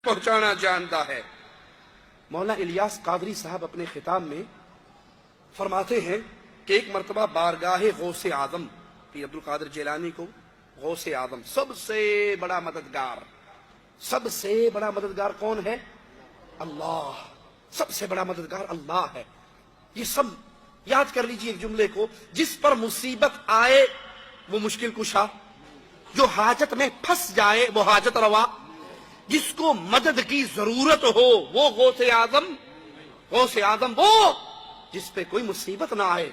پہنچانا جانتا ہے۔ مولانا الیاس قادری صاحب اپنے خطاب میں فرماتے ہیں کہ ایک مرتبہ بارگاہ غوث اعظم پیر عبد القادر جیلانی کو غوث اعظم سب سے بڑا مددگار کون ہے؟ اللہ۔ سب سے بڑا مددگار اللہ ہے۔ یہ سب یاد کر لیجئے ایک جملے کو، جس پر مصیبت آئے وہ مشکل کشا، جو حاجت میں پھنس جائے وہ حاجت روا، جس کو مدد کی ضرورت ہو وہ غوث اعظم وہ جس پہ کوئی مصیبت نہ آئے،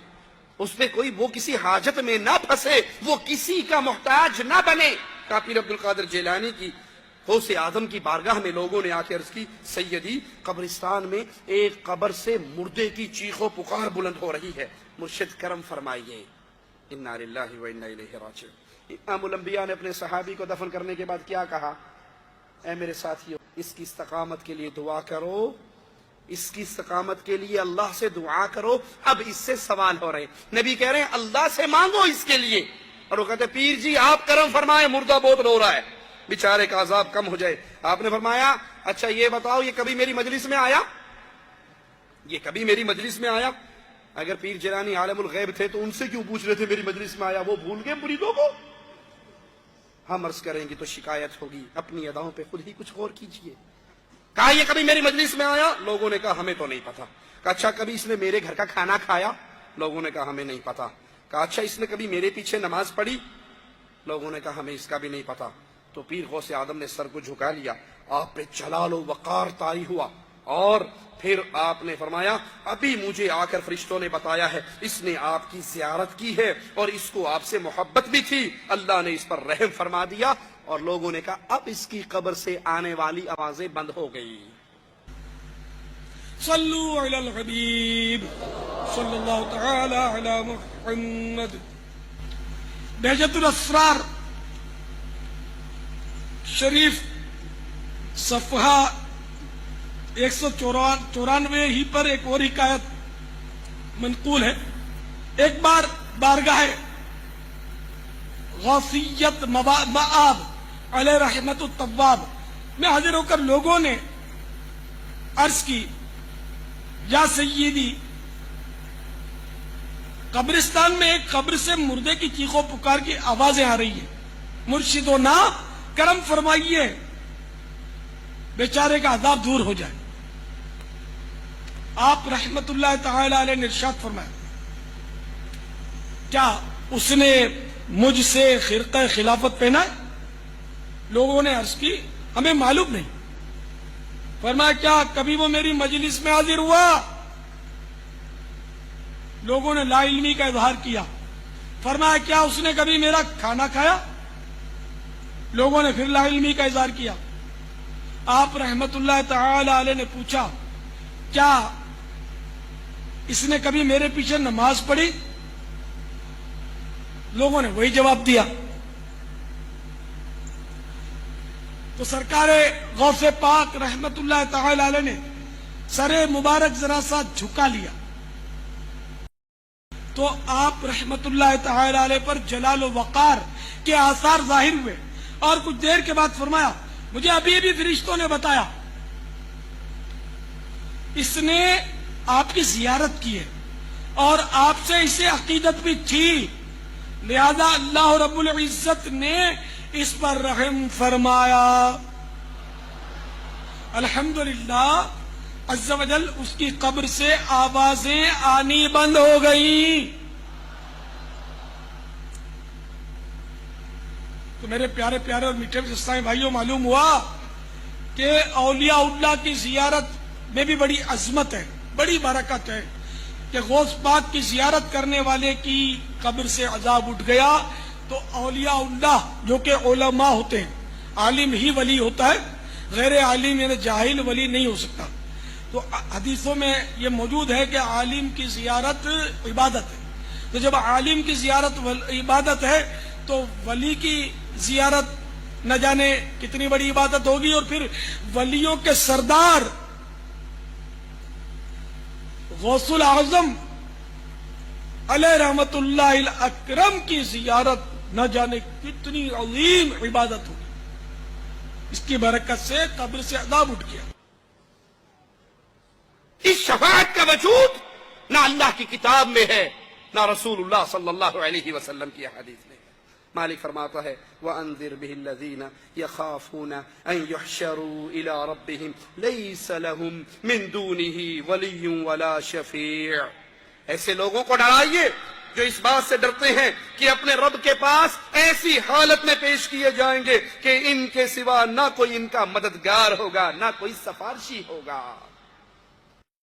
اس پہ کوئی وہ کسی حاجت میں نہ پھنسے، وہ کسی کا محتاج نہ بنے۔ پیر عبد القادر جیلانی کی غوث اعظم کی بارگاہ میں لوگوں نے آ کے عرض کی، سیدی قبرستان میں ایک قبر سے مردے کی چیخ و پکار بلند ہو رہی ہے، مرشد کرم فرمائیے۔ انا للہ و انا الیہ راجعون۔ امام الانبیاء نے اپنے صحابی کو دفن کرنے کے بعد کیا کہا؟ اے میرے ساتھیو، اس کی استقامت کے لیے دعا کرو، اس کی استقامت کے لیے اللہ سے دعا کرو۔ اب اس سے سوال ہو رہے ہیں، نبی کہہ رہے ہیں اللہ سے مانگو اس کے لیے، اور وہ کہتے ہیں پیر جی آپ کرم فرمائے، مردہ بہت رو رہا ہے، بیچارے کا عذاب کم ہو جائے۔ آپ نے فرمایا اچھا یہ بتاؤ یہ کبھی میری مجلس میں آیا؟ اگر پیر جیلانی عالم الغیب تھے تو ان سے کیوں پوچھ رہے تھے میری مجلس میں آیا؟ وہ بھول گئے مریدوں کو؟ ہم عرض کریں گے تو شکایت ہوگی، اپنی اداؤں پہ خود ہی کچھ غور کیجئے۔ کہا یہ کبھی میری مجلس میں آیا؟ لوگوں نے کہا ہمیں تو نہیں پتا۔ کہا اچھا کبھی اس نے میرے گھر کا کھانا کھایا؟ لوگوں نے کہا ہمیں نہیں پتا۔ کہا اچھا اس نے کبھی میرے پیچھے نماز پڑھی؟ لوگوں نے کہا ہمیں اس کا بھی نہیں پتا۔ تو پیر غوث اعظم نے سر کو جھکا لیا، آپ پہ جلال و وقار طاری ہوا، اور پھر آپ نے فرمایا ابھی مجھے آ کر فرشتوں نے بتایا ہے اس نے آپ کی زیارت کی ہے اور اس کو آپ سے محبت بھی تھی، اللہ نے اس پر رحم فرما دیا۔ اور لوگوں نے کہا اب اس کی قبر سے آنے والی آوازیں بند ہو گئی۔ صلو علی الحبیب صلی اللہ تعالی علی محمد۔ بہجت الاسرار شریف صفحہ 194 ہی پر ایک اور حکایت منقول ہے۔ ایک بار بارگاہ غوثیت مآب علیہ رحمت الطواب میں حاضر ہو کر لوگوں نے عرض کی، یا سیدی قبرستان میں ایک قبر سے مردے کی چیخ و پکار کی آوازیں آ رہی ہیں، مرشدونا کرم فرمائیے بیچارے کا عذاب دور ہو جائے۔ آپ رحمت اللہ تعالی علیہ نے ارشاد فرمایا، کیا اس نے مجھ سے خرقہ خلافت پہنا ہے؟ لوگوں نے عرض کی ہمیں معلوم نہیں۔ فرمایا کیا کبھی وہ میری مجلس میں حاضر ہوا؟ لوگوں نے لا علمی کا اظہار کیا۔ فرمایا کیا اس نے کبھی میرا کھانا کھایا؟ لوگوں نے پھر لا علمی کا اظہار کیا۔ آپ رحمت اللہ تعالی علیہ نے پوچھا کیا اس نے کبھی میرے پیچھے نماز پڑھی؟ لوگوں نے وہی جواب دیا۔ تو سرکار غوث پاک رحمت اللہ تعالی علیہ نے سر مبارک ذرا سا جھکا لیا تو آپ رحمت اللہ تعالی علیہ پر جلال و وقار کے آثار ظاہر ہوئے، اور کچھ دیر کے بعد فرمایا مجھے ابھی بھی فرشتوں نے بتایا اس نے آپ کی زیارت کی ہے اور آپ سے اسے عقیدت بھی تھی، لہذا اللہ رب العزت نے اس پر رحم فرمایا۔ الحمدللہ عز و جل اس کی قبر سے آوازیں آنی بند ہو گئیں۔ تو میرے پیارے پیارے اور میٹھے اسلامی بھائیوں، معلوم ہوا کہ اولیاء اللہ کی زیارت میں بھی بڑی عظمت ہے، بڑی برکت ہے کہ غوث پاک کی زیارت کرنے والے کی قبر سے عذاب اٹھ گیا تو اولیاء اللہ جو کہ علماء ہوتے ہیں، عالم ہی ولی ہوتا ہے، غیر عالم یعنی جاہل ولی نہیں ہو سکتا۔ تو حدیثوں میں یہ موجود ہے کہ عالم کی زیارت عبادت ہے، تو جب عالم کی زیارت عبادت ہے تو ولی کی زیارت نہ جانے کتنی بڑی عبادت ہوگی۔ اور پھر ولیوں کے سردار غوث الاعظم علیہ رحمت اللہ الاکرم کی زیارت نہ جانے کتنی عظیم عبادت ہوگی۔ اس کی برکت سے قبر سے عذاب اٹھ گیا. اس شفاعت کا وجود نہ اللہ کی کتاب میں ہے نہ رسول اللہ صلی اللہ علیہ وسلم کی حدیث میں. مالک فرماتا ہے وَأَنذِرْ بِهِ الَّذِينَ يَخَافُونَ أَن يُحْشَرُوا إِلَىٰ رَبِّهِمْ لَيْسَ لَهُم مِّن دُونِهِ وَلِيٌّ وَلَا شَفِيعٌ. ایسے لوگوں کو ڈرائیے جو اس بات سے ڈرتے ہیں کہ اپنے رب کے پاس ایسی حالت میں پیش کیے جائیں گے کہ ان کے سوا نہ کوئی ان کا مددگار ہوگا نہ کوئی سفارشی ہوگا.